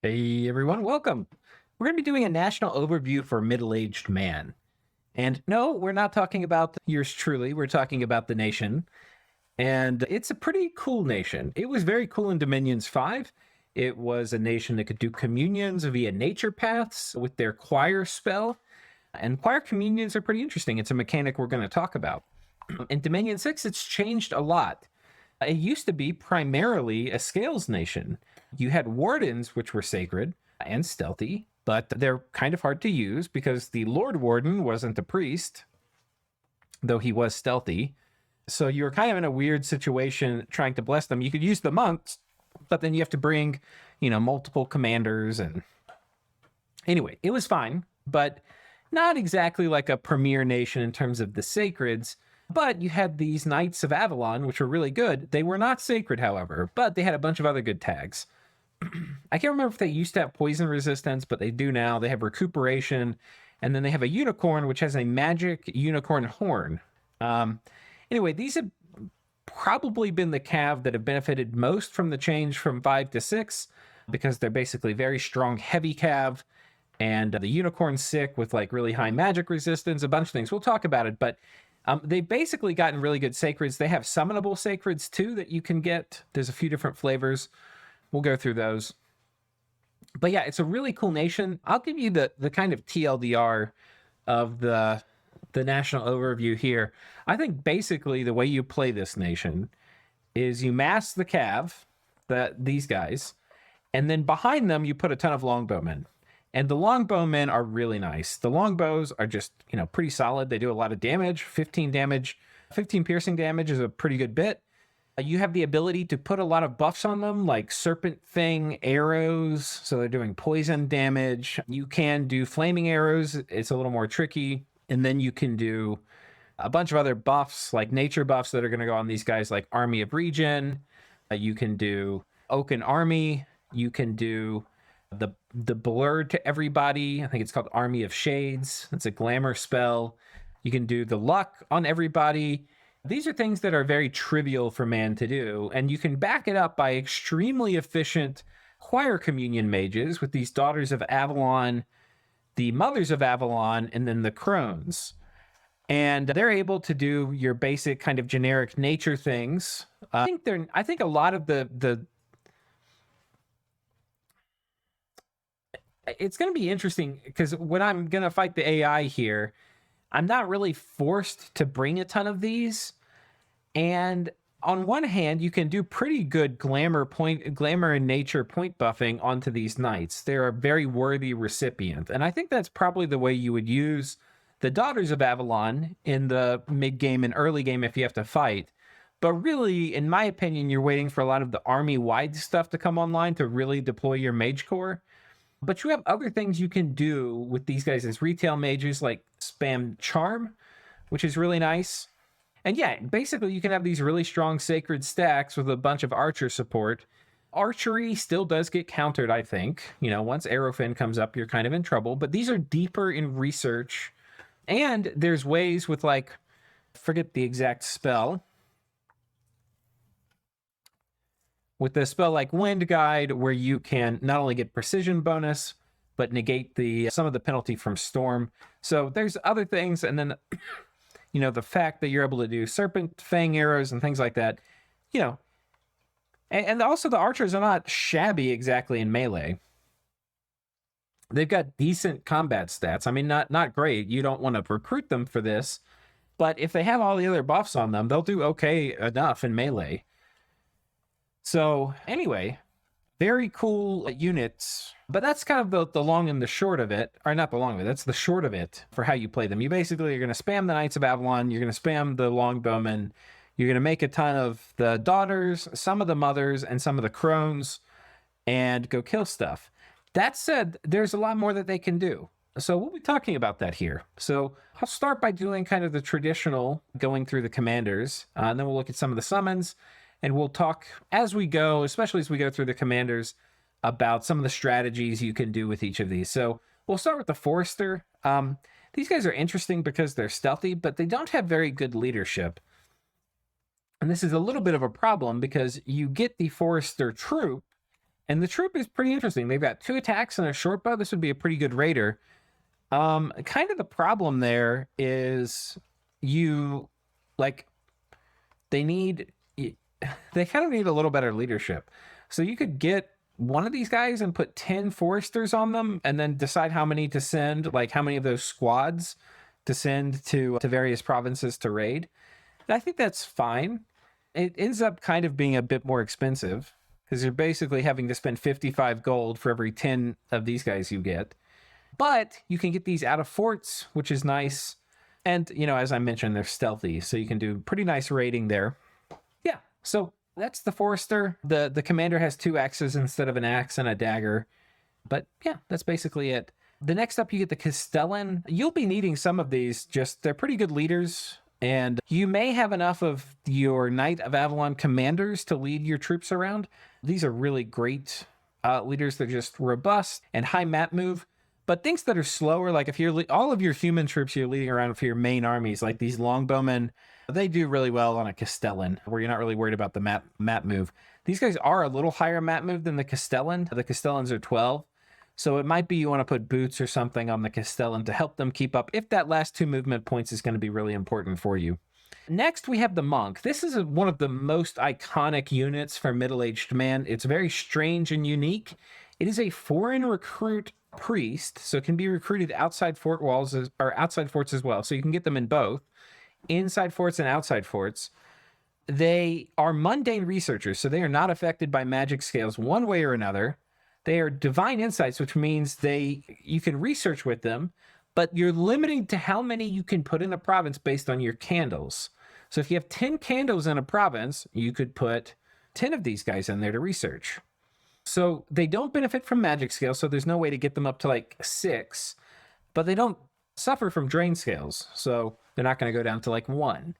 Hey everyone, welcome. We're going to be doing a national overview for middle-aged man. And no, we're not talking about yours truly. We're talking about the nation. And it's a pretty cool nation. It was very cool in Dominions 5. It was a nation that could do communions via nature paths with their choir spell. And choir communions are pretty interesting. It's a mechanic we're going to talk about. In Dominion 6, it's changed a lot. It used to be primarily a scales nation. You had wardens, which were sacred and stealthy, but they're kind of hard to use because the Lord Warden wasn't a priest, though he was stealthy. So you were kind of in a weird situation trying to bless them. You could use the monks, but then you have to bring, multiple commanders. And anyway, it was fine, but not exactly like a premier nation in terms of the sacreds. But you had these Knights of Avalon, which were really good. They were not sacred, however, but they had a bunch of other good tags. I can't remember if they used to have poison resistance, but they do now. They have recuperation, and then they have a unicorn, which has a magic unicorn horn. Anyway, these have probably been the cav that have benefited most from the change from 5 to 6, because they're basically very strong, heavy cav, and the unicorn's sick with like really high magic resistance, a bunch of things. We'll talk about it, but they've basically gotten really good sacreds. They have summonable sacreds too that you can get. There's a few different flavors. We'll go through those. But yeah, it's a really cool nation. I'll give you the kind of TLDR of the national overview here. I think basically the way you play this nation is you mass the cav, these guys, and then behind them you put a ton of longbowmen. And the longbowmen are really nice. The longbows are just, pretty solid. They do a lot of damage, 15 damage. 15 piercing damage is a pretty good bit. You have the ability to put a lot of buffs on them, like Serpent Fang arrows. So they're doing poison damage. You can do flaming arrows. It's a little more tricky. And then you can do a bunch of other buffs, like nature buffs that are going to go on these guys, like Army of Regen. You can do Oaken Army. You can do the blur to everybody. I think it's called Army of Shades. It's a glamour spell. You can do the luck on everybody. These are things that are very trivial for man to do, and you can back it up by extremely efficient choir communion mages with these Daughters of Avalon, the Mothers of Avalon, and then the Crones. And they're able to do your basic kind of generic nature things. I think a lot of the it's going to be interesting because when I'm going to fight the AI here, I'm not really forced to bring a ton of these. And on one hand, you can do pretty good glamour and nature point buffing onto these knights. They're a very worthy recipient. And I think that's probably the way you would use the Daughters of Avalon in the mid game and early game if you have to fight. But really, in my opinion, you're waiting for a lot of the army-wide stuff to come online to really deploy your mage core. But you have other things you can do with these guys as retail mages, like spam charm, which is really nice. And yeah, basically you can have these really strong sacred stacks with a bunch of archer support. Archery still does get countered, I think. Once Aerofin comes up, you're kind of in trouble. But these are deeper in research. And there's ways with forget the exact spell. With a spell like Wind Guide, where you can not only get precision bonus, but negate some of the penalty from Storm. So there's other things, and then, the fact that you're able to do Serpent Fang arrows and things like that, and also the archers are not shabby exactly in melee. They've got decent combat stats. I mean, not great. You don't want to recruit them for this, but if they have all the other buffs on them, they'll do okay enough in melee. So anyway, very cool units, but that's kind of the long and the short of it, or not the long of it, that's the short of it for how you play them. You basically are going to spam the Knights of Avalon, you're going to spam the Longbowmen, you're going to make a ton of the Daughters, some of the Mothers, and some of the Crones, and go kill stuff. That said, there's a lot more that they can do. So we'll be talking about that here. So I'll start by doing kind of the traditional, going through the commanders, and then we'll look at some of the summons. And we'll talk as we go, especially as we go through the commanders, about some of the strategies you can do with each of these. So we'll start with the Forester. These guys are interesting because they're stealthy, but they don't have very good leadership. And this is a little bit of a problem because you get the Forester troop, And the troop is pretty interesting. They've got 2 attacks and a short bow. This would be a pretty good raider. Kind of the problem there is you like they need they kind of need a little better leadership. So you could get one of these guys and put 10 foresters on them and then decide how many to send, like how many of those squads to send to various provinces to raid. And I think that's fine. It ends up kind of being a bit more expensive because you're basically having to spend 55 gold for every 10 of these guys you get. But you can get these out of forts, which is nice. And, as I mentioned, they're stealthy, so you can do pretty nice raiding there. Yeah, so that's the Forester. The commander has 2 axes instead of an axe and a dagger. But yeah, that's basically it. The next up, you get the Castellan. You'll be needing some of these. They're pretty good leaders. And you may have enough of your Knight of Avalon commanders to lead your troops around. These are really great leaders. They're just robust and high map move. But things that are slower, like if you're all of your human troops you're leading around for your main armies, like these longbowmen, they do really well on a Castellan, where you're not really worried about the map move. These guys are a little higher map move than the Castellan. The Castellans are 12. So it might be you want to put boots or something on the Castellan to help them keep up if that last 2 movement points is going to be really important for you. Next, we have the Monk. This is one of the most iconic units for middle-aged man. It's very strange and unique. It is a foreign recruit priest, so it can be recruited outside fort walls or outside forts as well. So you can get them in both, inside forts and outside forts. They are mundane researchers, so they are not affected by magic scales one way or another. They are divine insights, which means you can research with them, but you're limited to how many you can put in a province based on your candles. So if you have 10 candles in a province, you could put 10 of these guys in there to research. So they don't benefit from magic scales, so there's no way to get them up to like 6, but they don't suffer from drain scales, so they're not going to go down to like 1.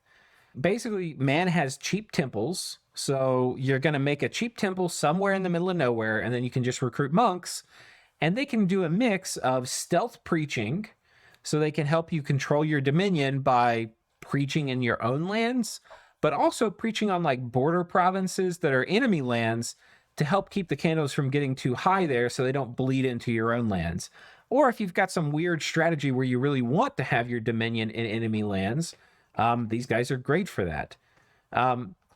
Basically, man has cheap temples, so you're going to make a cheap temple somewhere in the middle of nowhere, and then you can just recruit monks, and they can do a mix of stealth preaching, so they can help you control your dominion by preaching in your own lands, but also preaching on like border provinces that are enemy lands to help keep the candles from getting too high there so they don't bleed into your own lands. Or if you've got some weird strategy where you really want to have your dominion in enemy lands, these guys are great for that.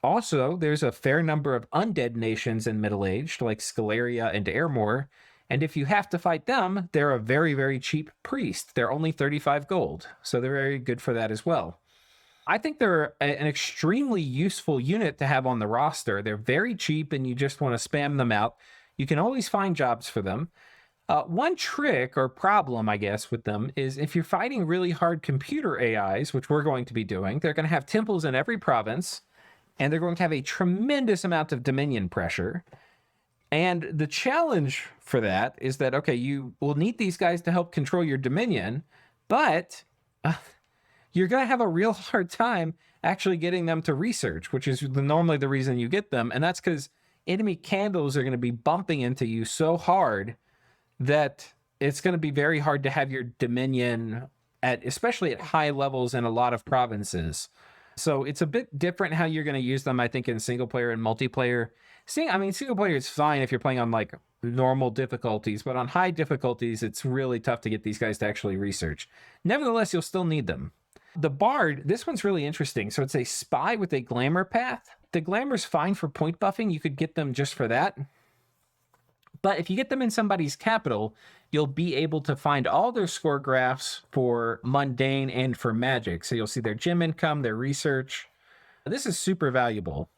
Also, there's a fair number of undead nations in Middle-Aged, like Scaleria and Airmore, and if you have to fight them, they're a very, very cheap priest. They're only 35 gold, so they're very good for that as well. I think they're an extremely useful unit to have on the roster. They're very cheap, and you just want to spam them out. You can always find jobs for them. One trick or problem, I guess, with them is if you're fighting really hard computer AIs, which we're going to be doing, they're going to have temples in every province, and they're going to have a tremendous amount of dominion pressure. And the challenge for that is that, okay, you will need these guys to help control your dominion, but you're going to have a real hard time actually getting them to research, which is normally the reason you get them. And that's because enemy candles are going to be bumping into you so hard that it's going to be very hard to have your dominion especially at high levels in a lot of provinces. So it's a bit different how you're going to use them, I think, in single player and multiplayer. Single player is fine if you're playing on like normal difficulties, but on high difficulties, it's really tough to get these guys to actually research. Nevertheless, you'll still need them. The Bard, this one's really interesting. So it's a spy with a glamour path. The glamour's fine for point buffing. You could get them just for that. But if you get them in somebody's capital, you'll be able to find all their score graphs for mundane and for magic. So you'll see their gem income, their research. This is super valuable.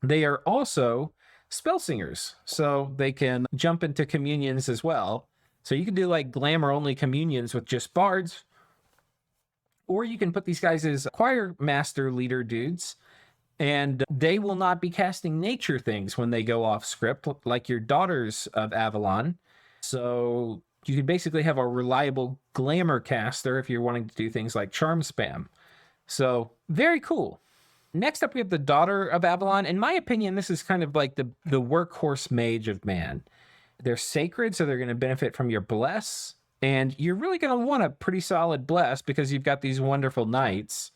They are also spell singers, so they can jump into communions as well. So you can do like glamour only communions with just bards, or you can put these guys as choir master leader dudes, and they will not be casting nature things when they go off script, like your Daughters of Avalon. So you could basically have a reliable glamour caster if you're wanting to do things like charm spam. So very cool. Next up, we have the Daughter of Avalon. In my opinion, this is kind of like the workhorse mage of man. They're sacred, so they're going to benefit from your bless. And you're really going to want a pretty solid bless because you've got these wonderful knights.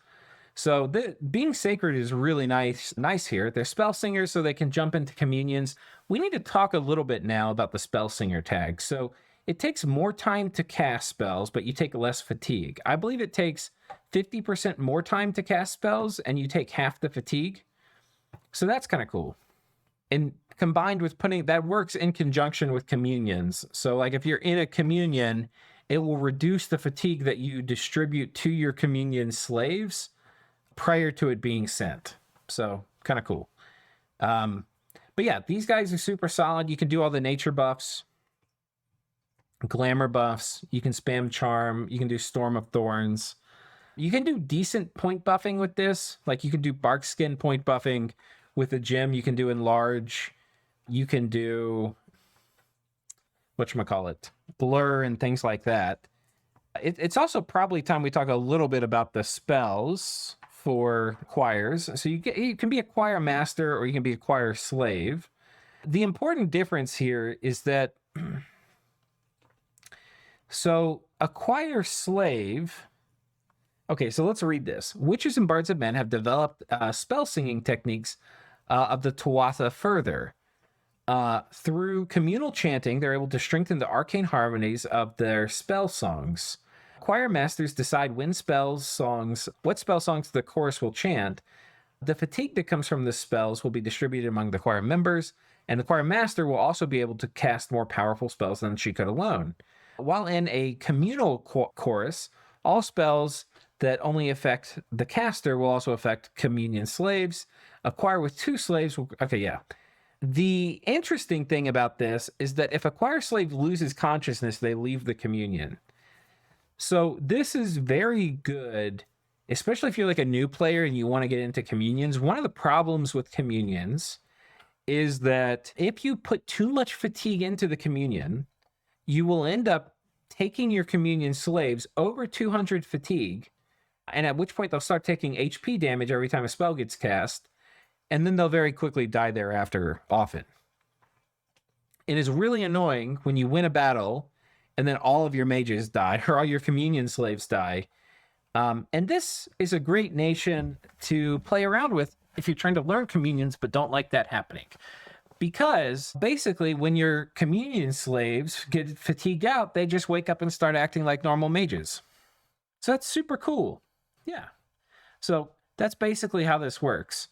So being sacred is really nice here. They're spell singers, so they can jump into communions. we need to talk a little bit now about the Spell Singer tag. So it takes more time to cast spells, but you take less fatigue. I believe it takes 50% more time to cast spells, and you take half the fatigue. So that's kind of cool. And combined with that works in conjunction with communions. So like if you're in a communion, it will reduce the fatigue that you distribute to your communion slaves prior to it being sent. So kind of cool. But yeah, these guys are super solid. You can do all the nature buffs, glamour buffs. You can spam charm. You can do Storm of Thorns. You can do decent point buffing with this. Like you can do bark skin point buffing with a gem. You can do enlarge. You can do whatchamacallit, blur and things like that. It's also probably time we talk a little bit about the spells for choirs. So you can be a choir master or you can be a choir slave. The important difference here is that so a choir slave. Okay, so let's read this. Witches and bards of men have developed spell singing techniques of the Tuatha further. Through communal chanting, they're able to strengthen the arcane harmonies of their spell songs. Choir masters decide what spell songs the chorus will chant. The fatigue that comes from the spells will be distributed among the choir members, and the choir master will also be able to cast more powerful spells than she could alone. While in a communal chorus, all spells that only affect the caster will also affect communion slaves. A choir with 2 slaves will... Okay, yeah. The interesting thing about this is that if a choir slave loses consciousness, they leave the communion. So this is very good, especially if you're like a new player and you want to get into communions. One of the problems with communions is that if you put too much fatigue into the communion, you will end up taking your communion slaves over 200 fatigue, and at which point they'll start taking HP damage every time a spell gets cast, and then they'll very quickly die thereafter often. It is really annoying when you win a battle and then all of your mages die or all your communion slaves die. And this is a great nation to play around with if you're trying to learn communions but don't like that happening. Because basically when your communion slaves get fatigued out, they just wake up and start acting like normal mages. So that's super cool. Yeah. So that's basically how this works.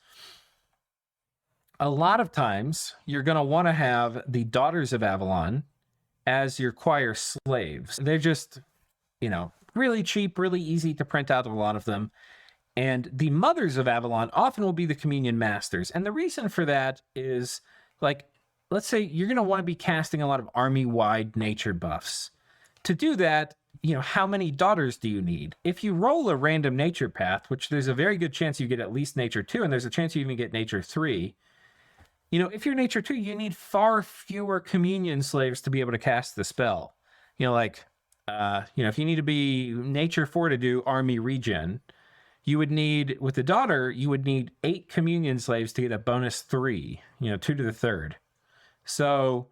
A lot of times you're going to want to have the Daughters of Avalon as your choir slaves. They're just, really cheap, really easy to print out, a lot of them. And the Mothers of Avalon often will be the communion masters. And the reason for that is, like, let's say you're going to want to be casting a lot of army-wide nature buffs. To do that, how many daughters do you need? If you roll a random nature path, which there's a very good chance you get at least nature 2, and there's a chance you even get nature 3, if you're nature 2, you need far fewer communion slaves to be able to cast the spell. If you need to be nature 4 to do army regen, you would need, with the daughter, you would need 8 communion slaves to get a bonus 3, 2 to the 3rd. So,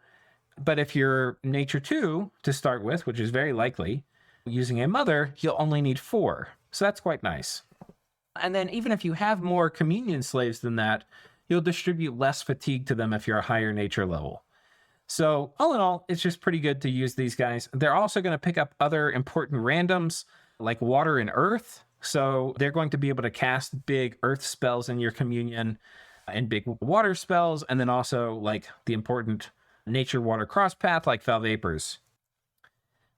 but if you're nature 2 to start with, which is very likely, using a mother, you'll only need 4. So that's quite nice. And then even if you have more communion slaves than that, you'll distribute less fatigue to them if you're a higher nature level. So all in all, it's just pretty good to use these guys. They're also going to pick up other important randoms like water and earth. So they're going to be able to cast big earth spells in your communion and big water spells. And then also like the important nature water cross path like Foul Vapors.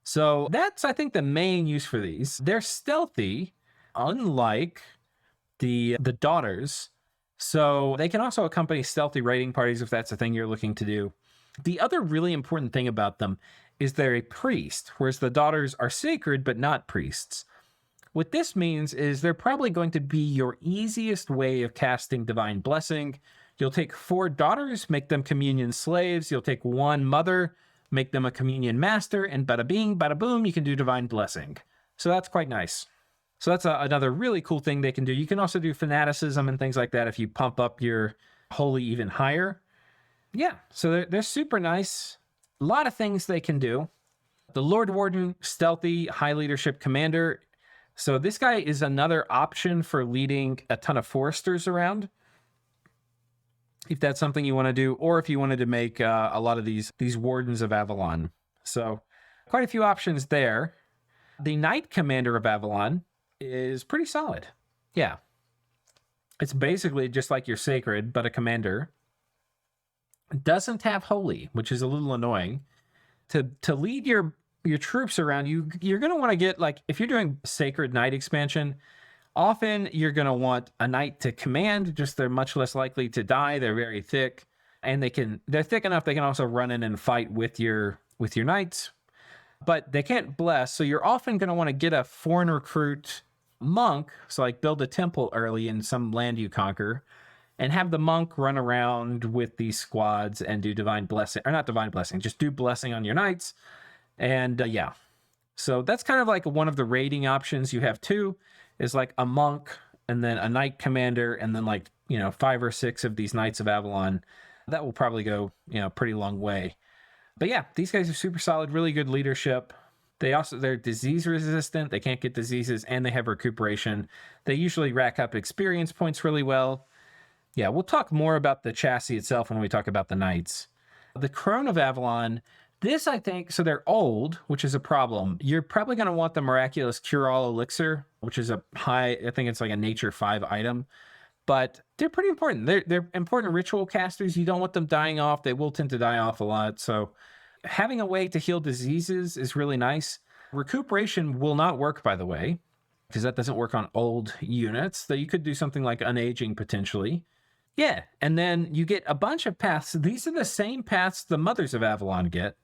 So that's, I think, the main use for these. They're stealthy, unlike the Daughters. So they can also accompany stealthy raiding parties if that's the thing you're looking to do. The other really important thing about them is they're a priest, whereas the Daughters are sacred but not priests. What this means is they're probably going to be your easiest way of casting Divine Blessing. You'll take 4 daughters, make them communion slaves. You'll take 1 mother, make them a communion master, and bada bing, bada boom, you can do Divine Blessing. So that's quite nice. So that's another really cool thing they can do. You can also do fanaticism and things like that if you pump up your holy even higher. Yeah, so they're super nice. A lot of things they can do. The Lord Warden, stealthy, high leadership commander. So this guy is another option for leading a ton of foresters around. if that's something you want to do, or if you wanted to make a lot of these Wardens of Avalon. So quite a few options there. The Knight Commander of Avalon is pretty solid. Yeah. It's basically just like your Sacred, but a commander. It doesn't have Holy, which is a little annoying. To lead your troops around, you're going to want to get, like, if you're doing Sacred Knight expansion, often you're going to want a Knight to command, just they're much less likely to die. They're very thick, and they're thick enough they can also run in and fight with your Knights, but they can't bless. So you're often going to want to get a foreign recruit monk, so like build a temple early in some land you conquer, and have the monk run around with these squads and do divine blessing, or not divine blessing, just do blessing on your knights. And yeah, so that's kind of like one of the raiding options. You have two, is like a monk and then a knight commander, and then, like, 5 or 6 of these Knights of Avalon. That will probably go, pretty long way. But yeah, these guys are super solid, really good leadership. They're disease resistant. They can't get diseases, and they have recuperation. They usually rack up experience points really well. Yeah, we'll talk more about the chassis itself when we talk about the Knights. The Crone of Avalon, this, I think, so they're old, which is a problem. You're probably going to want the Miraculous Cure-All Elixir, which is a high, I think it's like a Nature 5 item. But they're pretty important. They're important ritual casters. You don't want them dying off. They will tend to die off a lot, so having a way to heal diseases is really nice. Recuperation will not work, by the way, because that doesn't work on old units. So you could do something like Unaging potentially. Yeah, and then you get a bunch of paths. These are the same paths the Mothers of Avalon get,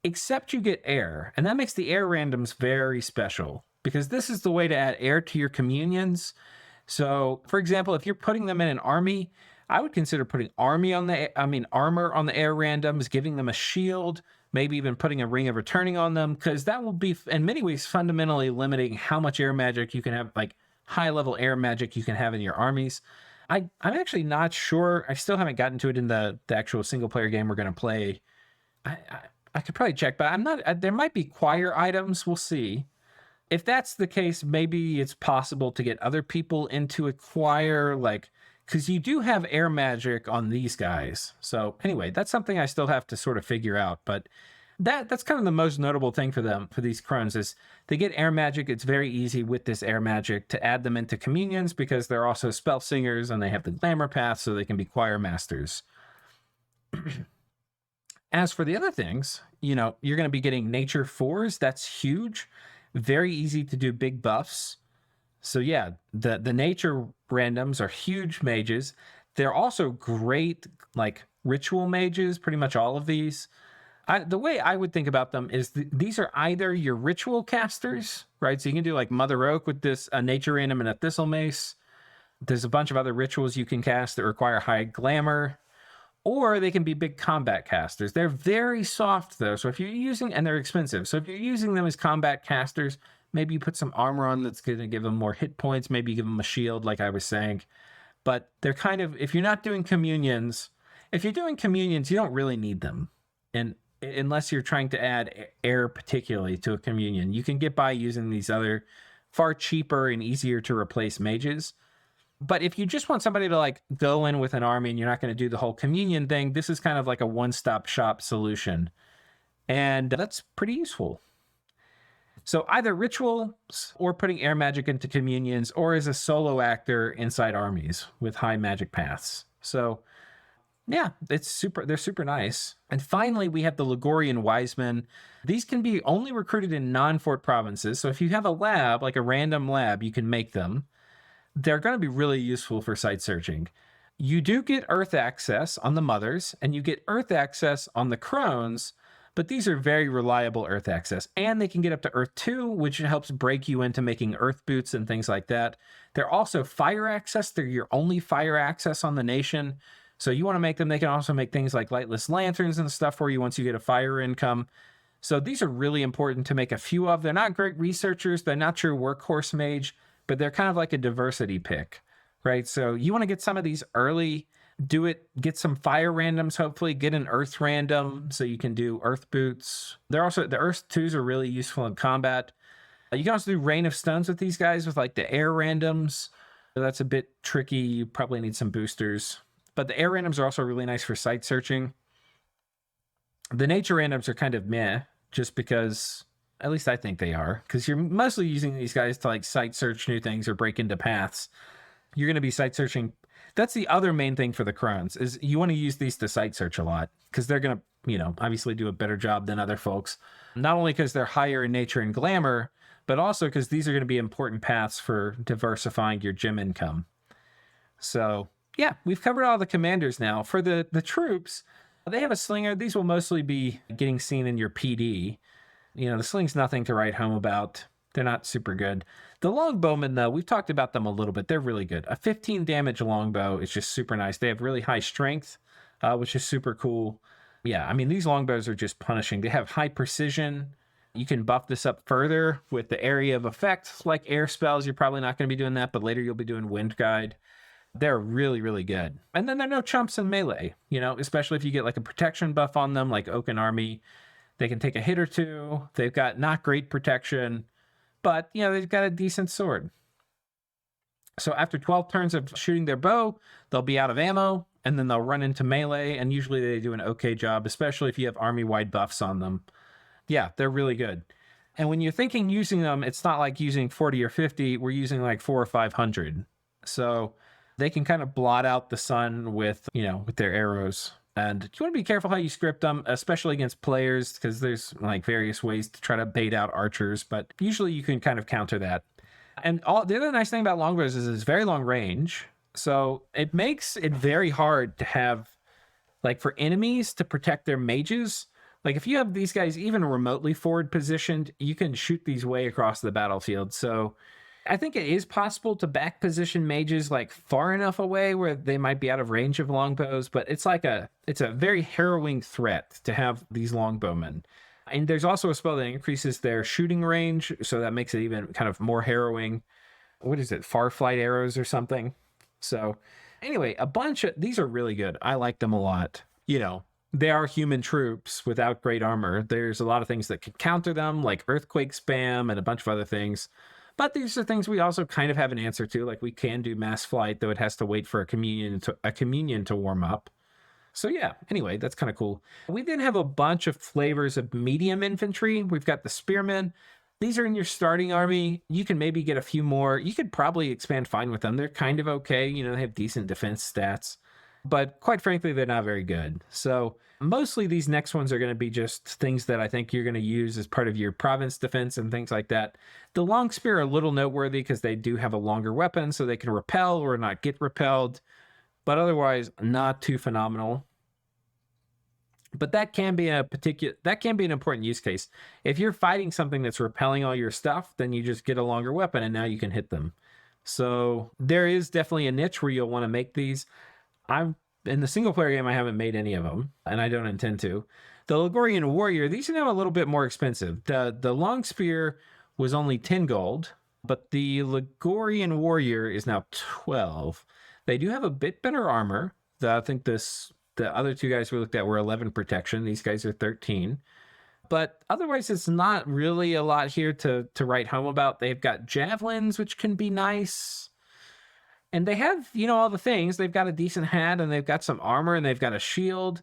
except you get air. And that makes the air randoms very special, because this is the way to add air to your communions. So, for example, if you're putting them in an army, I would consider putting armor on the air randoms, giving them a shield, maybe even putting a Ring of Returning on them, because that will be, in many ways, fundamentally limiting how much air magic you can have, like high-level air magic you can have in your armies. I'm actually not sure. I still haven't gotten to it in the actual single-player game we're going to play. I could probably check, but I'm not. There might be choir items. We'll see. If that's the case, maybe it's possible to get other people into a choir, like, because you do have air magic on these guys. So anyway, that's something I still have to sort of figure out. But that's kind of the most notable thing for them, for these crones, is they get air magic. It's very easy with this air magic to add them into communions, because they're also spell singers and they have the glamour path, so they can be choir masters. As for the other things, you're going to be getting nature 4s. That's huge. Very easy to do big buffs. So yeah, the nature randoms are huge mages. They're also great, like, ritual mages, pretty much all of these. The way I would think about them is these are either your ritual casters, right? So you can do like Mother Oak with this nature random and a Thistle Mace. There's a bunch of other rituals you can cast that require high glamour, or they can be big combat casters. They're very soft though, so if you're using, and they're expensive, so if you're using them as combat casters, maybe you put some armor on that's going to give them more hit points. Maybe you give them a shield, like I was saying. But they're kind of, if you're not doing communions, you don't really need them. And unless you're trying to add air particularly to a communion, you can get by using these other far cheaper and easier to replace mages. But if you just want somebody to, like, go in with an army and you're not going to do the whole communion thing, this is kind of like a one-stop shop solution. And that's pretty useful. So either rituals, or putting air magic into communions, or as a solo actor inside armies with high magic paths. So yeah, they're super nice. And finally, we have the Ligorian Wisemen. These can be only recruited in non-fort provinces. So if you have a lab, like a random lab, you can make them. They're going to be really useful for site searching. You do get Earth access on the Mothers, and you get Earth access on the Crones, but these are very reliable Earth access. And they can get up to Earth 2, which helps break you into making Earth boots and things like that. They're also fire access. They're your only fire access on the nation. So you want to make them. They can also make things like lightless lanterns and stuff for you once you get a fire income. So these are really important to make a few of. They're not great researchers. They're not your workhorse mage, but they're kind of like a diversity pick, right? So you want to get some of these early, get some fire randoms, hopefully get an earth random so you can do earth boots. The earth 2s are really useful in combat. You can also do Rain of Stones with these guys with like the air randoms. So that's a bit tricky. You probably need some boosters. But the air randoms are also really nice for sight searching. The nature randoms are kind of meh, just because, at least I think they are, because you're mostly using these guys to like sight search new things or break into paths. You're going to be sight searching. That's the other main thing for the Crones, is you want to use these to sight search a lot, because they're going to, you know, obviously do a better job than other folks. Not only because they're higher in nature and glamour, but also because these are going to be important paths for diversifying your gym income. So yeah, we've covered all the commanders now. For the troops, they have a slinger. These will mostly be getting seen in your PD. You know, the sling's nothing to write home about. They're not super good. The longbowmen, though, we've talked about them a little bit. They're really good. A 15 damage longbow is just super nice. They have really high strength, which is super cool. Yeah, I mean, these longbows are just punishing. They have high precision. You can buff this up further with the area of effect, like air spells. You're probably not going to be doing that, but later you'll be doing wind guide. They're really, really good. And then they're no chumps in melee, you know, especially if you get like a protection buff on them, like Oaken Army. They can take a hit or two. They've got not great protection, but, you know, they've got a decent sword. So after 12 turns of shooting their bow, they'll be out of ammo, and then they'll run into melee, and usually they do an okay job, especially if you have army-wide buffs on them. Yeah, they're really good. And when you're thinking using them, it's not like using 40 or 50. We're using like 400 or 500. So they can kind of blot out the sun with, you know, with their arrows. And you want to be careful how you script them, especially against players, because there's like various ways to try to bait out archers, but usually you can kind of counter that. And the other nice thing about longbows is it's very long range. So it makes it very hard to have, like, for enemies to protect their mages. Like, if you have these guys even remotely forward positioned, you can shoot these way across the battlefield. So I think it is possible to back position mages like far enough away where they might be out of range of longbows, but it's a very harrowing threat to have these longbowmen. And there's also a spell that increases their shooting range, so that makes it even kind of more harrowing. What is it? Farflight arrows or something? So anyway, these are really good. I like them a lot. You know, they are human troops without great armor. There's a lot of things that can counter them, like earthquake spam and a bunch of other things. But these are things we also kind of have an answer to. Like, we can do mass flight, though it has to wait for a communion to warm up. So yeah, anyway, that's kind of cool. We then have a bunch of flavors of medium infantry. We've got the spearmen. These are in your starting army. You can maybe get a few more. You could probably expand fine with them. They're kind of okay. You know, they have decent defense stats. But quite frankly, they're not very good. So mostly these next ones are going to be just things that I think you're going to use as part of your province defense and things like that. The long spear are a little noteworthy because they do have a longer weapon, so they can repel or not get repelled. But otherwise, not too phenomenal. But that can be an important use case. If you're fighting something that's repelling all your stuff, then you just get a longer weapon and now you can hit them. So there is definitely a niche where you'll want to make these. In the single player game, I haven't made any of them, and I don't intend to. The Ligurian Warrior, these are now a little bit more expensive. The long spear was only 10 gold, but the Ligurian Warrior is now 12. They do have a bit better armor. I think the other two guys we looked at were 11 protection. These guys are 13. But otherwise, it's not really a lot here to write home about. They've got javelins, which can be nice. And they have, you know, all the things. They've got a decent hat, and they've got some armor, and they've got a shield,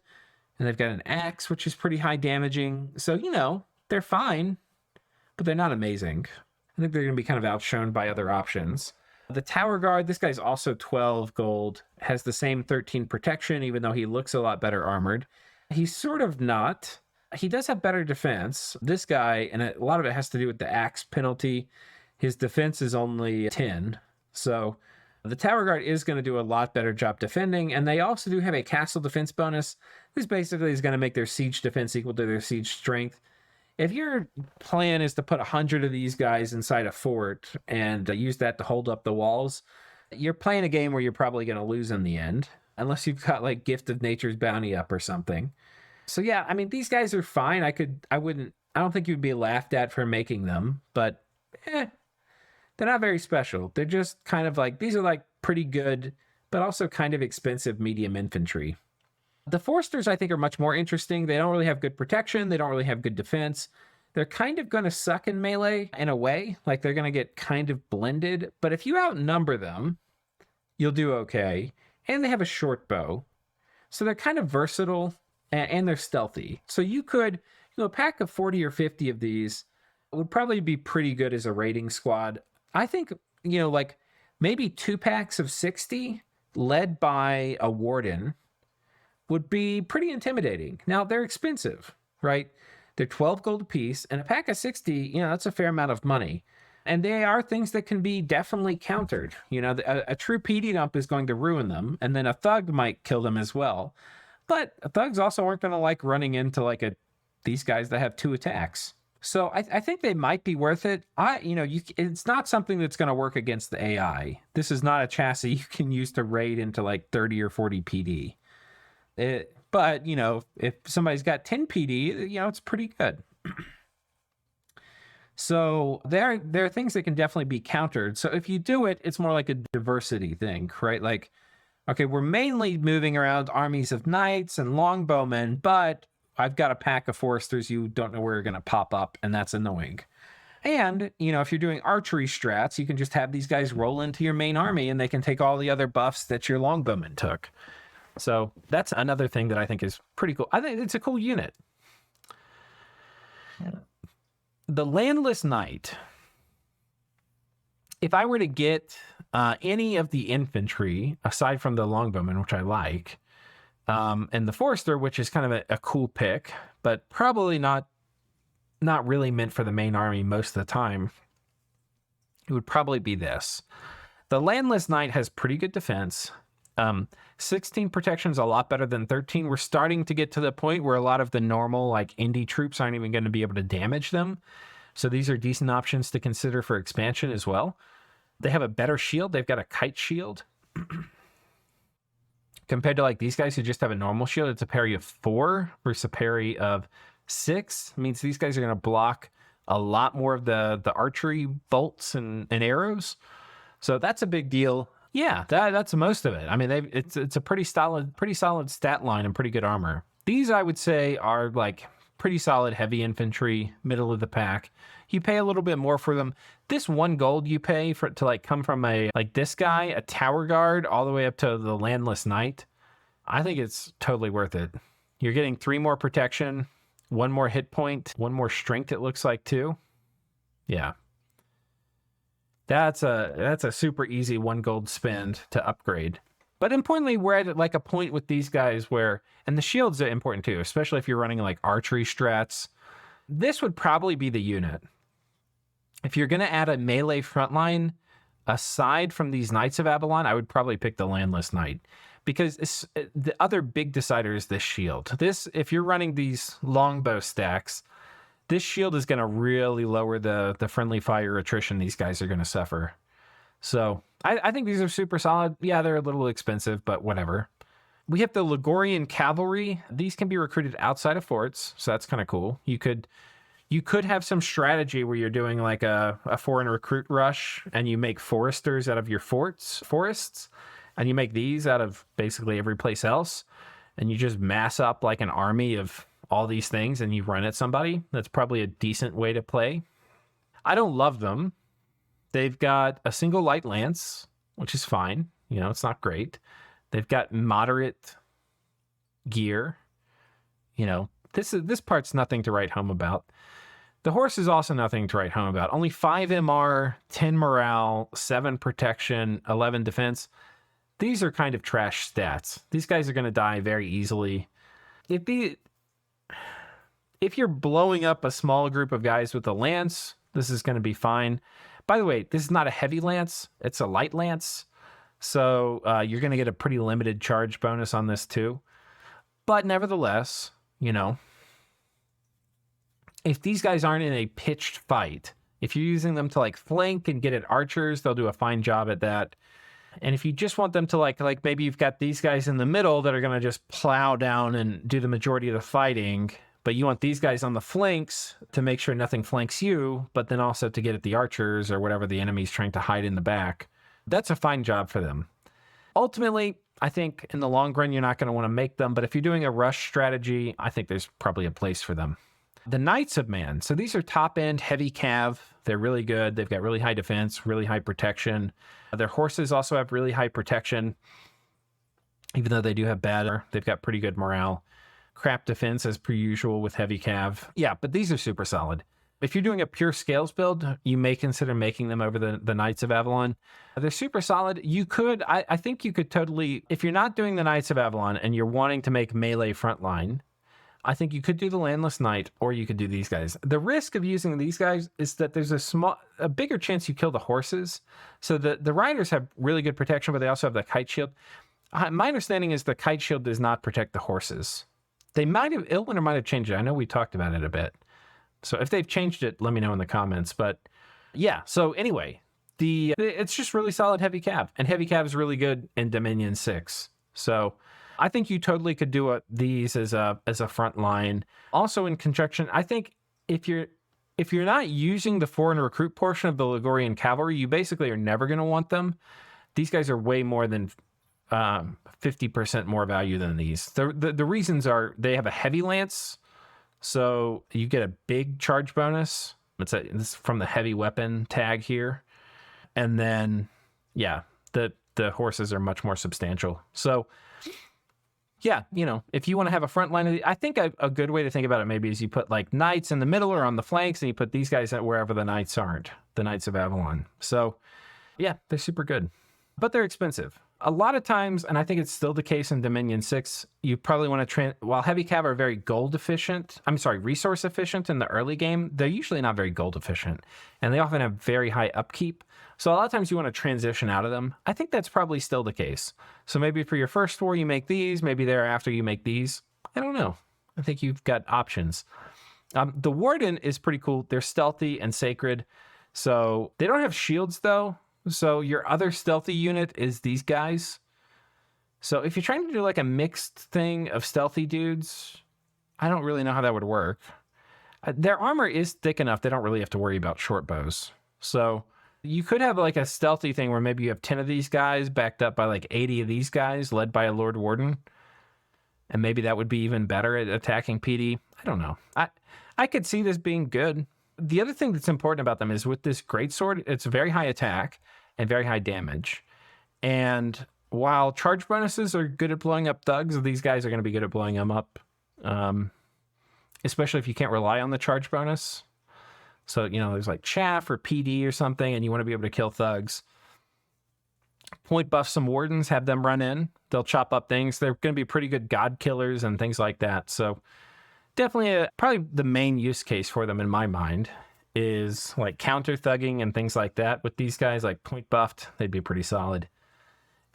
and they've got an axe, which is pretty high damaging. So, you know, they're fine, but they're not amazing. I think they're going to be kind of outshone by other options. The Tower Guard, this guy's also 12 gold, has the same 13 protection, even though he looks a lot better armored. He's sort of not. He does have better defense. This guy, and a lot of it has to do with the axe penalty, his defense is only 10. So the Tower Guard is going to do a lot better job defending, and they also do have a castle defense bonus. This basically is going to make their siege defense equal to their siege strength. If your plan is to put 100 of these guys inside a fort and use that to hold up the walls, you're playing a game where you're probably going to lose in the end, unless you've got like Gift of Nature's Bounty up or something. So yeah, I mean, these guys are fine. I don't think you'd be laughed at for making them, but they're not very special. They're just kind of like, these are like pretty good, but also kind of expensive medium infantry. The Forsters, I think, are much more interesting. They don't really have good protection. They don't really have good defense. They're kind of going to suck in melee in a way. Like, they're going to get kind of blended. But if you outnumber them, you'll do okay. and they have a short bow. So they're kind of versatile and they're stealthy. So you could, a pack of 40 or 50 of these would probably be pretty good as a raiding squad. I think, like maybe 2 packs of 60 led by a warden would be pretty intimidating. Now, they're expensive, right? They're 12 gold a piece, and a pack of 60, that's a fair amount of money. And they are things that can be definitely countered. A true PD dump is going to ruin them, and then a thug might kill them as well. But thugs also aren't going to like running into these guys that have 2 attacks. So I think they might be worth it. It's not something that's going to work against the AI. This is not a chassis you can use to raid into 30 or 40 PD. But if somebody's got 10 PD, it's pretty good. So there are things that can definitely be countered. So if you do it, it's more like a diversity thing, right? Like, okay, we're mainly moving around armies of knights and longbowmen, but I've got a pack of foresters you don't know where you're going to pop up, and that's annoying. And, if you're doing archery strats, you can just have these guys roll into your main army, and they can take all the other buffs that your longbowmen took. So that's another thing that I think is pretty cool. I think it's a cool unit. Yeah. The Landless Knight. If I were to get any of the infantry, aside from the longbowmen, which I like, and the Forester, which is kind of a cool pick, but probably not really meant for the main army most of the time, it would probably be this. The Landless Knight has pretty good defense. 16 protection is a lot better than 13. We're starting to get to the point where a lot of the normal indie troops aren't even going to be able to damage them. So these are decent options to consider for expansion as well. They have a better shield. They've got a kite shield. Compared to these guys who just have a normal shield, it's a parry of 4 versus a parry of 6. It means these guys are going to block a lot more of the archery bolts and arrows. So that's a big deal. Yeah, that's most of it. I mean, it's a pretty solid stat line and pretty good armor. These, I would say, are pretty solid heavy infantry, middle of the pack. You pay a little bit more for them. This 1 gold you pay to come from this guy, a tower guard, all the way up to the Landless Knight. I think it's totally worth it. You're getting 3 more protection, 1 more hit point, 1 more strength, it looks like, too. Yeah. That's a super easy 1 gold spend to upgrade. But importantly, we're at a point with these guys where, and the shields are important too, especially if you're running archery strats. This would probably be the unit. If you're going to add a melee frontline, aside from these Knights of Avalon, I would probably pick the Landless Knight. Because the other big decider is this shield. If you're running these longbow stacks, this shield is going to really lower the friendly fire attrition these guys are going to suffer. So I think these are super solid. Yeah, they're a little expensive, but whatever. We have the Ligurian Cavalry. These can be recruited outside of forts, so that's kind of cool. You could have some strategy where you're doing a foreign recruit rush, and you make foresters out of your forests, and you make these out of basically every place else, and you just mass up an army of all these things and you run at somebody. That's probably a decent way to play. I don't love them. They've got a single light lance, which is fine. It's not great. They've got moderate gear. This part's nothing to write home about. The horse is also nothing to write home about. Only 5 MR, 10 morale, 7 protection, 11 defense. These are kind of trash stats. These guys are going to die very easily. If you're blowing up a small group of guys with a lance, this is going to be fine. By the way, this is not a heavy lance. It's a light lance. So you're going to get a pretty limited charge bonus on this too. But nevertheless, if these guys aren't in a pitched fight, if you're using them to flank and get at archers, they'll do a fine job at that. And if you just want them to maybe you've got these guys in the middle that are going to just plow down and do the majority of the fighting, but you want these guys on the flanks to make sure nothing flanks you, but then also to get at the archers or whatever the enemy's trying to hide in the back. That's a fine job for them. Ultimately, I think in the long run, you're not going to want to make them, but if you're doing a rush strategy, I think there's probably a place for them. The Knights of Man. So these are top-end heavy cav. They're really good. They've got really high defense, really high protection. Their horses also have really high protection. even though they do have bad, they've got pretty good morale. Crap defense as per usual with heavy cav. Yeah, but these are super solid. If you're doing a pure scales build, you may consider making them over the Knights of Avalon. They're super solid. You could, I think you could totally, if you're not doing the Knights of Avalon and you're wanting to make melee frontline, I think you could do the Landless Knight, or you could do these guys. The risk of using these guys is that there's a bigger chance you kill the horses. So the riders have really good protection, but they also have the kite shield. My understanding is the kite shield does not protect the horses. They might have, Illwinter might have changed it. I know we talked about it a bit. So if they've changed it, let me know in the comments. But yeah, so anyway, it's just really solid heavy cav. And heavy cav is really good in Dominion 6. So I think you totally could do these as a front line. Also in conjunction, I think if you're not using the foreign recruit portion of the Ligurian cavalry, you basically are never going to want them. These guys are way more than 50% more value than these. The reasons are they have a heavy lance, so you get a big charge bonus. This is from the heavy weapon tag here. And then, yeah, the horses are much more substantial. So yeah, if you want to have a front line, I think a good way to think about it maybe is you put like knights in the middle or on the flanks, and you put these guys at wherever the knights aren't, the Knights of Avalon. So yeah, they're super good, but they're expensive. A lot of times, and I think it's still the case in Dominion 6, you probably want to, while heavy cav are very resource efficient in the early game, they're usually not very gold efficient, and they often have very high upkeep. So a lot of times you want to transition out of them. I think that's probably still the case. So maybe for your first war, you make these. Maybe thereafter you make these. I don't know. I think you've got options. The Warden is pretty cool. They're stealthy and sacred. So they don't have shields though. So your other stealthy unit is these guys. So if you're trying to do like a mixed thing of stealthy dudes, I don't really know how that would work. Their armor is thick enough. They don't really have to worry about short bows. So you could have like a stealthy thing where maybe you have 10 of these guys backed up by like 80 of these guys led by a Lord Warden. And maybe that would be even better at attacking PD. I don't know. I could see this being good. The other thing that's important about them is with this greatsword, it's very high attack and very high damage. And while charge bonuses are good at blowing up thugs, these guys are going to be good at blowing them up, especially if you can't rely on the charge bonus. So, there's like chaff or PD or something, and you want to be able to kill thugs. Point buff some wardens, have them run in. They'll chop up things. They're going to be pretty good god killers and things like that. So definitely probably the main use case for them in my mind is like counter thugging and things like that. With these guys, like point buffed, they'd be pretty solid.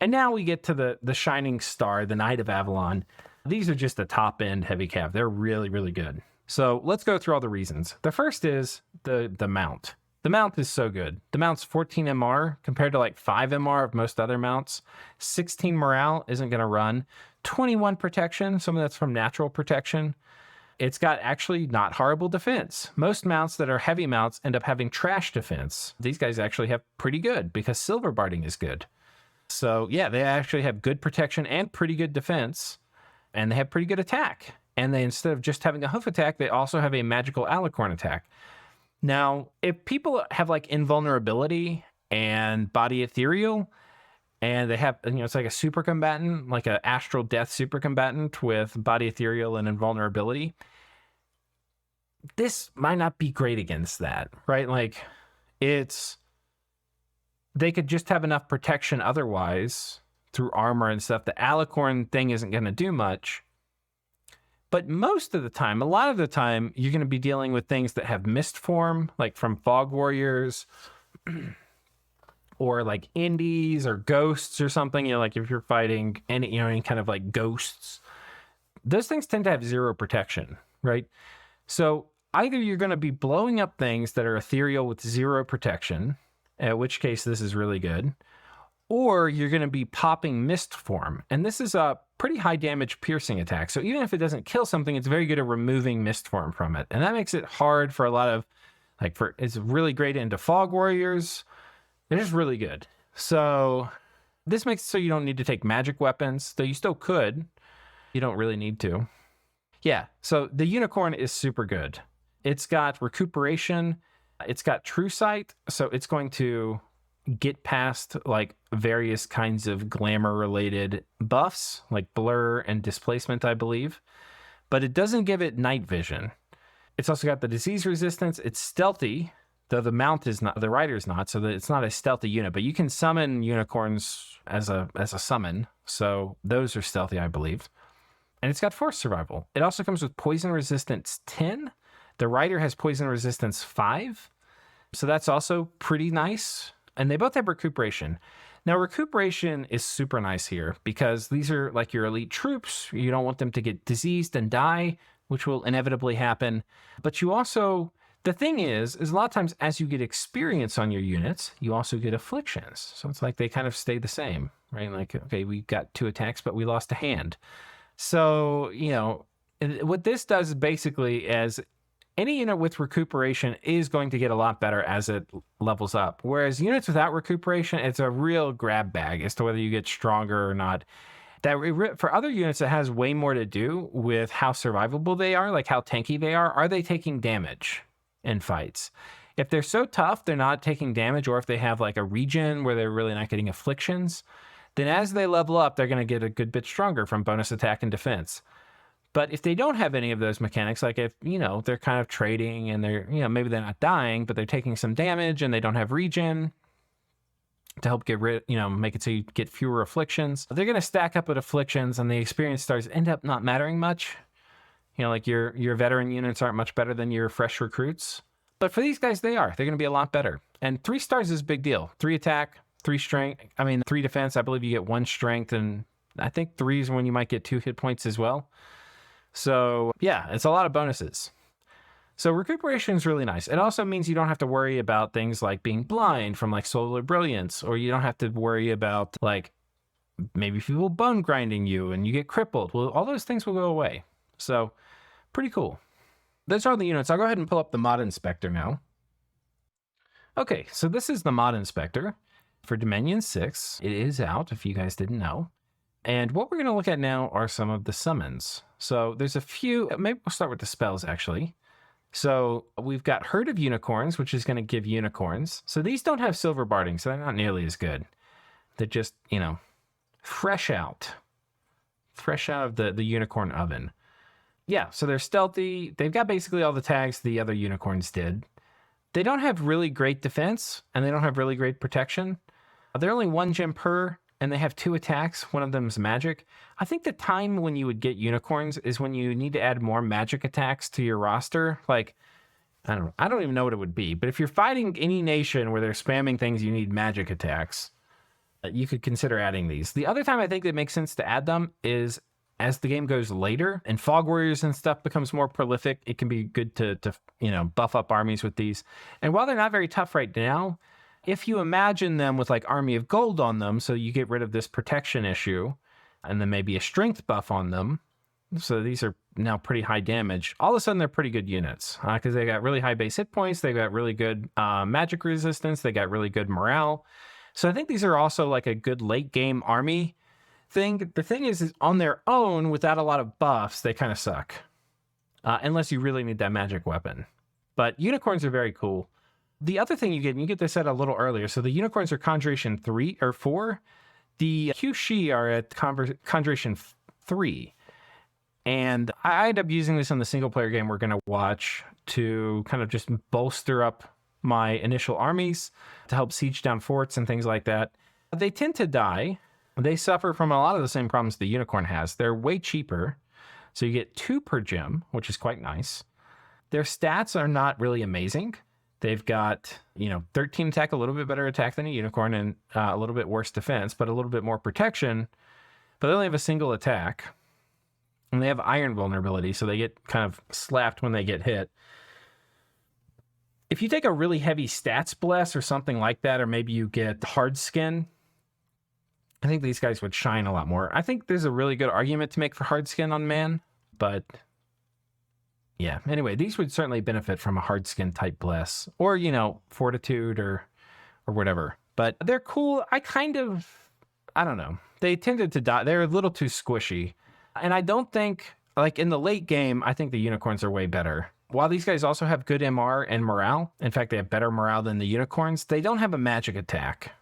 And now we get to the shining star, the Knight of Avalon. These are just the top end heavy cav. They're really, really good. So let's go through all the reasons. The first is the mount. The mount is so good. The mount's 14 MR compared to like 5 MR of most other mounts. 16 morale isn't going to run. 21 protection, some of that's from natural protection. It's got actually not horrible defense. Most mounts that are heavy mounts end up having trash defense. These guys actually have pretty good because silver barding is good. So yeah, they actually have good protection and pretty good defense, and they have pretty good attack. And they, instead of just having a hoof attack, they also have a magical alicorn attack. Now, if people have like invulnerability and body ethereal, and they have, it's like a super combatant, like an astral death super combatant with body ethereal and invulnerability, this might not be great against that, right? Like they could just have enough protection otherwise through armor and stuff. The alicorn thing isn't going to do much. But most of the time, a lot of the time, you're going to be dealing with things that have mist form, like from Fog Warriors, or like indies or ghosts or something. Like if you're fighting any kind of like ghosts, those things tend to have 0 protection, right? So either you're going to be blowing up things that are ethereal with 0 protection, in which case this is really good, or you're going to be popping mist form. And this is a pretty high damage piercing attack. So even if it doesn't kill something, it's very good at removing mist form from it. And that makes it hard for a lot of, it's really great into Fog Warriors. They're just really good. So this makes it so you don't need to take magic weapons, though you still could. You don't really need to. Yeah, so the unicorn is super good. It's got recuperation. It's got true sight. So it's going to, get past like various kinds of glamour related buffs like blur and displacement, I believe, but it doesn't give it night vision. It's also got the disease resistance. It's stealthy, though the mount is not, the rider's not, so that it's not a stealthy unit, but you can summon unicorns as a summon. So those are stealthy, I believe. And it's got force survival. It also comes with poison resistance 10. The rider has poison resistance 5. So that's also pretty nice. And they both have recuperation. Now, recuperation is super nice here because these are like your elite troops. You don't want them to get diseased and die, which will inevitably happen. But you also, the thing is a lot of times as you get experience on your units, you also get afflictions. So it's like they kind of stay the same, right? Like, okay, we got 2 attacks, but we lost a hand. So, you know, what this does basically is any unit with recuperation is going to get a lot better as it levels up. Whereas units without recuperation, it's a real grab bag as to whether you get stronger or not. For other units, it has way more to do with how survivable they are, like how tanky they are. Are they taking damage in fights? If they're so tough, they're not taking damage, or if they have like a regen where they're really not getting afflictions, then as they level up, they're going to get a good bit stronger from bonus attack and defense. But if they don't have any of those mechanics, like if, you know, they're kind of trading and they're, you know, maybe they're not dying, but they're taking some damage and they don't have regen to help get rid, you know, make it so you get fewer afflictions, they're going to stack up with afflictions and the experience stars end up not mattering much. You know, like your veteran units aren't much better than your fresh recruits. But for these guys, they're going to be a lot better. And 3 stars is a big deal. 3 attack, 3 strength, 3 defense. I believe you get 1 strength, and I think 3 is when you might get 2 hit points as well. So yeah, it's a lot of bonuses. So recuperation is really nice. It also means you don't have to worry about things like being blind from like solar brilliance, or you don't have to worry about like maybe people bone grinding you and you get crippled. Well, all those things will go away. So pretty cool. Those are the units. I'll go ahead and pull up the mod inspector now. Okay, so this is the mod inspector for Dominion 6. It is out, if you guys didn't know. And what we're going to look at now are some of the summons. So there's a few, maybe we'll start with the spells actually. So we've got Herd of Unicorns, which is going to give unicorns. So these don't have silver barding, so they're not nearly as good. They're just, you know, fresh out of the unicorn oven. Yeah, so they're stealthy. They've got basically all the tags the other unicorns did. They don't have really great defense, and they don't have really great protection. They're only 1 gem per, and they have 2 attacks. One of them is magic. I think the time when you would get unicorns is when you need to add more magic attacks to your roster. Like, I don't even know what it would be. But if you're fighting any nation where they're spamming things, you need magic attacks, you could consider adding these. The other time I think it makes sense to add them is as the game goes later and Fog Warriors and stuff becomes more prolific. It can be good to you know, buff up armies with these. And while they're not very tough right now, if you imagine them with like Army of Gold on them, so you get rid of this protection issue, and then maybe a strength buff on them, so these are now pretty high damage, all of a sudden they're pretty good units because they got really high base hit points, they got really good magic resistance, they got really good morale. So I think these are also like a good late game army thing. The thing is on their own, without a lot of buffs, they kind of suck. Unless you really need that magic weapon. But unicorns are very cool. The other thing you get this at a little earlier. So the unicorns are Conjuration 3 or 4. The Qshi are at Conjuration 3. And I end up using this in the single player game we're going to watch to kind of just bolster up my initial armies, to help siege down forts and things like that. They tend to die. They suffer from a lot of the same problems the unicorn has. They're way cheaper. So you get 2 per gem, which is quite nice. Their stats are not really amazing. They've got, 13 attack, a little bit better attack than a unicorn, and a little bit worse defense, but a little bit more protection. But they only have a single attack. And they have iron vulnerability, so they get kind of slapped when they get hit. If you take a really heavy stats bless or something like that, or maybe you get hard skin, I think these guys would shine a lot more. I think there's a really good argument to make for hard skin on man, but yeah. Anyway, these would certainly benefit from a hard skin type bless, or fortitude or whatever. But they're cool. I don't know. They tended to die. They're a little too squishy, and I don't think, like in the late game, I think the unicorns are way better. While these guys also have good MR and morale, in fact, they have better morale than the unicorns, they don't have a magic attack.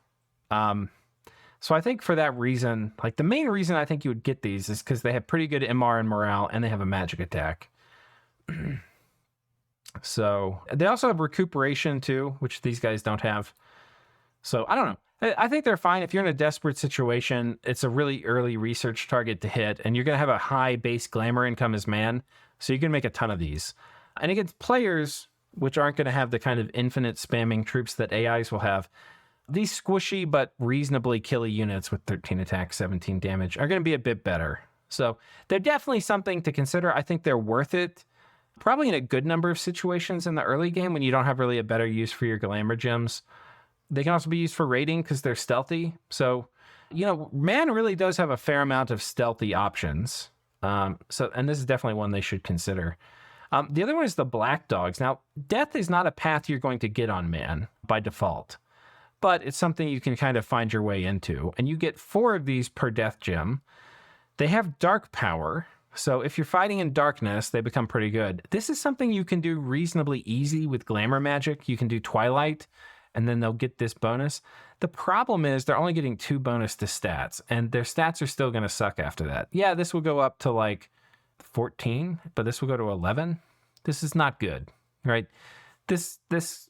So I think for that reason, like the main reason I think you would get these is because they have pretty good MR and morale, and they have a magic attack. So they also have recuperation too, which these guys don't have. So I don't know. I think they're fine. If you're in a desperate situation, it's a really early research target to hit, and you're going to have a high base glamour income as man, so you can make a ton of these. And against players, which aren't going to have the kind of infinite spamming troops that AIs will have, these squishy but reasonably killy units with 13 attack, 17 damage are going to be a bit better. So they're definitely something to consider. I think they're worth it, probably in a good number of situations in the early game when you don't have really a better use for your glamour gems. They can also be used for raiding because they're stealthy. So, man really does have a fair amount of stealthy options. And this is definitely one they should consider. The other one is the Black Dogs. Now, death is not a path you're going to get on man by default, but it's something you can kind of find your way into. And you get 4 of these per death gem. They have dark power. So if you're fighting in darkness, they become pretty good. This is something you can do reasonably easy with glamour magic. You can do Twilight, and then they'll get this bonus. The problem is they're only getting 2 bonus to stats, and their stats are still going to suck after that. Yeah, this will go up to like 14, but this will go to 11. This is not good, right? This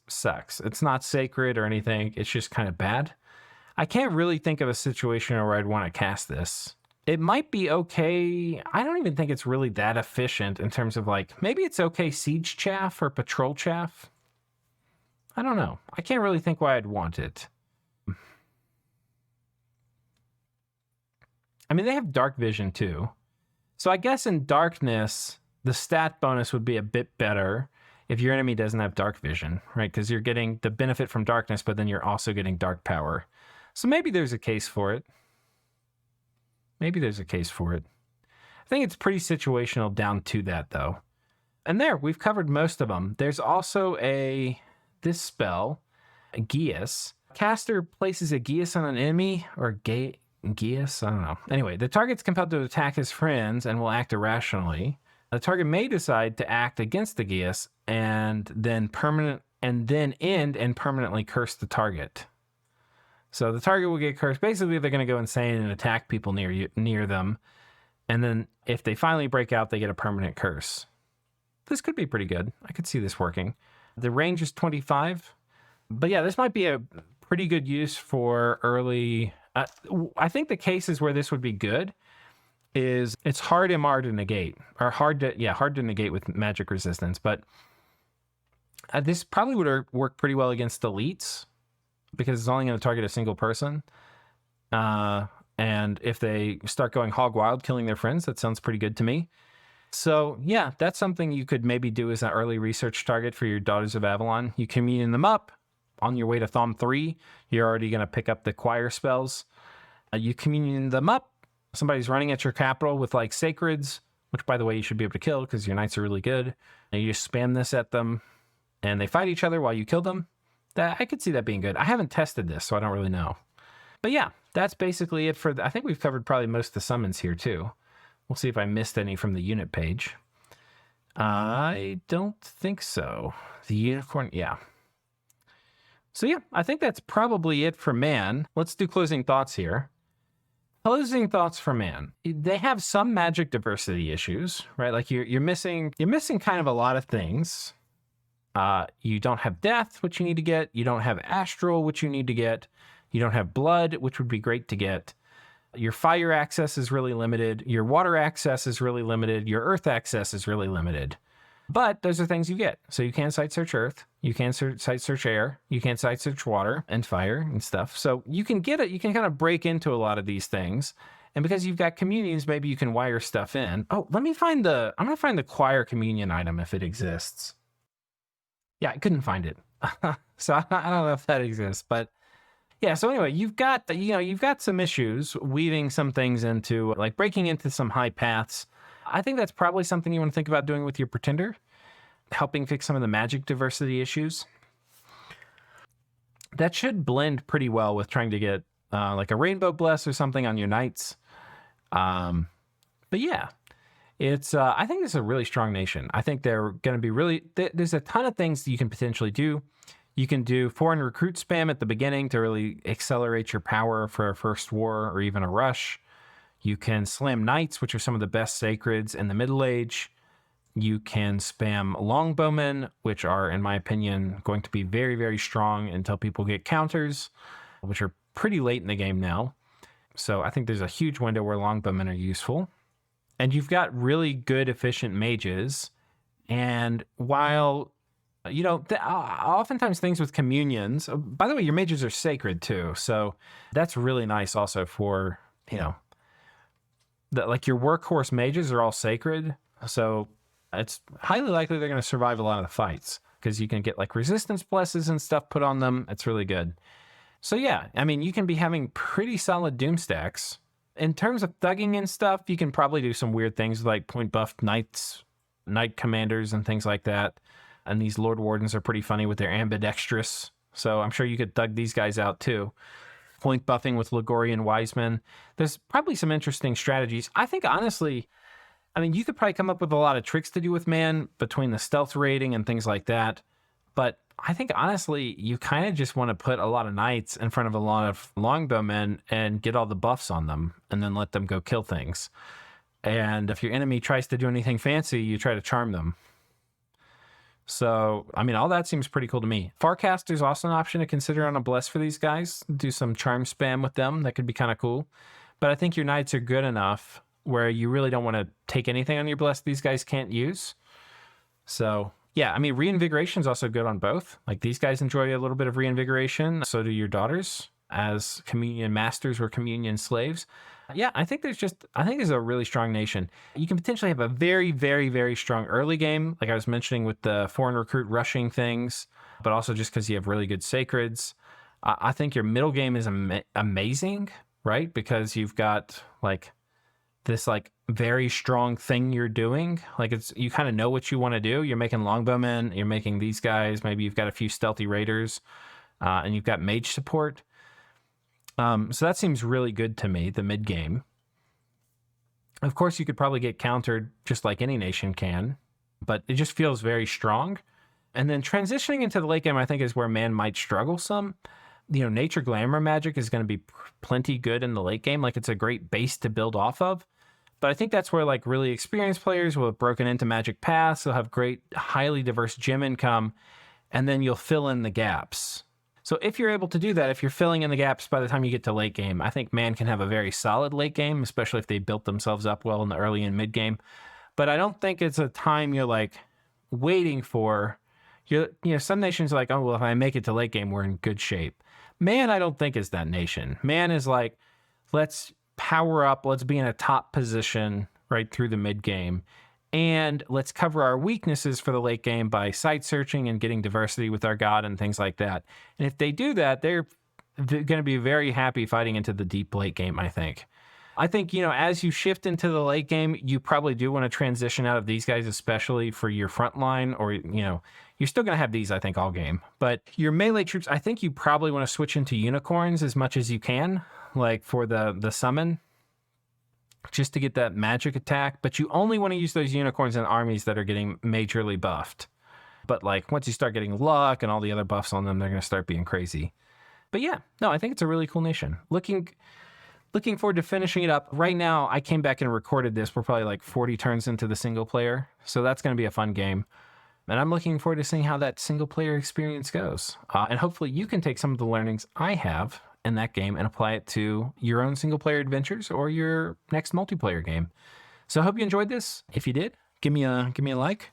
sucks. It's not sacred or anything. It's just kind of bad. I can't really think of a situation where I'd want to cast this. It might be okay. I don't even think it's really that efficient in terms of like, maybe it's okay siege chaff or patrol chaff. I don't know. I can't really think why I'd want it. I mean, they have dark vision too. So I guess in darkness, the stat bonus would be a bit better if your enemy doesn't have dark vision, right? Because you're getting the benefit from darkness, but then you're also getting dark power. So maybe there's a case for it. I think it's pretty situational down to that, though. And there, we've covered most of them. There's also this spell, a Geas. Caster places a Geas on an enemy, or Geas, I don't know. Anyway, the target's compelled to attack his friends and will act irrationally. The target may decide to act against the Geas and then end and permanently curse the target. So the target will get cursed. Basically, they're going to go insane and attack people near them. And then if they finally break out, they get a permanent curse. This could be pretty good. I could see this working. The range is 25. But yeah, this might be a pretty good use for early... I think the cases where this would be good is it's hard MR to negate. Or hard to negate with magic resistance. But this probably would work pretty well against elites, because it's only going to target a single person. And if they start going hog wild, killing their friends, that sounds pretty good to me. So yeah, that's something you could maybe do as an early research target for your Daughters of Avalon. You communion them up. On your way to Thom 3, you're already going to pick up the choir spells. You communion them up. Somebody's running at your capital with like sacreds, which by the way, you should be able to kill because your knights are really good. And you just spam this at them and they fight each other while you kill them. I could see that being good. I haven't tested this, so I don't really know. But yeah, that's basically it for... I think we've covered probably most of the summons here too. We'll see if I missed any from the unit page. I don't think so. The unicorn, yeah. So yeah, I think that's probably it for man. Let's do closing thoughts here. Closing thoughts for man. They have some magic diversity issues, right? Like you're missing kind of a lot of things. You don't have death, which you need to get. You don't have astral, which you need to get. You don't have blood, which would be great to get. Your fire access is really limited. Your water access is really limited. Your earth access is really limited. But those are things you get. So you can site search earth. You can site search air. You can site search water and fire and stuff. So you can get it. You can kind of break into a lot of these things. And because you've got communions, maybe you can wire stuff in. Oh, I'm going to find the choir communion item if it exists. Yeah, I couldn't find it. So I don't know if that exists, but yeah. So anyway, you've got some issues weaving some things into, like breaking into some high paths. I think that's probably something you want to think about doing with your pretender, helping fix some of the magic diversity issues. That should blend pretty well with trying to get like a rainbow bless or something on your knights. But yeah. It's, I think it's a really strong nation. I think they're going to be there's a ton of things that you can potentially do. You can do foreign recruit spam at the beginning to really accelerate your power for a first war or even a rush. You can slam knights, which are some of the best sacreds in the Middle Age. You can spam longbowmen, which are, in my opinion, going to be very, very strong until people get counters, which are pretty late in the game now. So I think there's a huge window where longbowmen are useful. And you've got really good, efficient mages. And while, oftentimes things with communions, by the way, your mages are sacred too. So that's really nice also for, like your workhorse mages are all sacred. So it's highly likely they're going to survive a lot of the fights because you can get like resistance blesses and stuff put on them. It's really good. So yeah, I mean, you can be having pretty solid doom stacks. In terms of thugging and stuff, you can probably do some weird things like point buffed knights, knight commanders and things like that. And these Lord Wardens are pretty funny with their ambidextrous. So I'm sure you could thug these guys out too. Point buffing with Ligorian Wisemen. There's probably some interesting strategies. I think honestly, you could probably come up with a lot of tricks to do with man between the stealth rating and things like that. But I think honestly, you kind of just want to put a lot of knights in front of a lot of longbowmen and get all the buffs on them and then let them go kill things. And if your enemy tries to do anything fancy, you try to charm them. So, all that seems pretty cool to me. Farcaster is also an option to consider on a bless for these guys. Do some charm spam with them. That could be kind of cool. But I think your knights are good enough where you really don't want to take anything on your bless these guys can't use. So, yeah, reinvigoration is also good on both. Like these guys enjoy a little bit of reinvigoration. So do your daughters as communion masters or communion slaves. Yeah, I think there's a really strong nation. You can potentially have a very, very, very strong early game, like I was mentioning with the foreign recruit rushing things, but also just because you have really good sacreds. I think your middle game is amazing, right? Because you've got like this like very strong thing you're doing. Like you kind of know what you want to do. You're making longbowmen, you're making these guys, maybe you've got a few stealthy raiders, and you've got mage support. So that seems really good to me, the mid game. Of course, you could probably get countered just like any nation can, but it just feels very strong. And then transitioning into the late game, I think is where man might struggle some. Nature Glamour magic is going to be plenty good in the late game. Like it's a great base to build off of. But I think that's where like really experienced players will have broken into magic paths. They'll have great, highly diverse gem income, and then you'll fill in the gaps. So if you're able to do that, if you're filling in the gaps by the time you get to late game, I think man can have a very solid late game, especially if they built themselves up well in the early and mid game. But I don't think it's a time you're like waiting for. Some nations are like, oh, well, if I make it to late game, we're in good shape. Man, I don't think is that nation. Man is like, let's power up, let's be in a top position right through the mid game. And let's cover our weaknesses for the late game by site searching and getting diversity with our god and things like that. And if they do that, they're going to be very happy fighting into the deep late game, I think. As you shift into the late game, you probably do want to transition out of these guys, especially for your front line, or, you're still going to have these, I think, all game. But your melee troops, I think you probably want to switch into unicorns as much as you can, like for the summon, just to get that magic attack. But you only want to use those unicorns in armies that are getting majorly buffed. But like once you start getting luck and all the other buffs on them, they're going to start being crazy. But yeah, no, I think it's a really cool nation. Looking forward to finishing it up. Right now, I came back and recorded this. We're probably like 40 turns into the single player. So that's going to be a fun game. And I'm looking forward to seeing how that single player experience goes. And hopefully you can take some of the learnings I have in that game and apply it to your own single player adventures or your next multiplayer game. So I hope you enjoyed this. If you did, give me a like,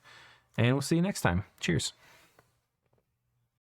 and we'll see you next time. Cheers.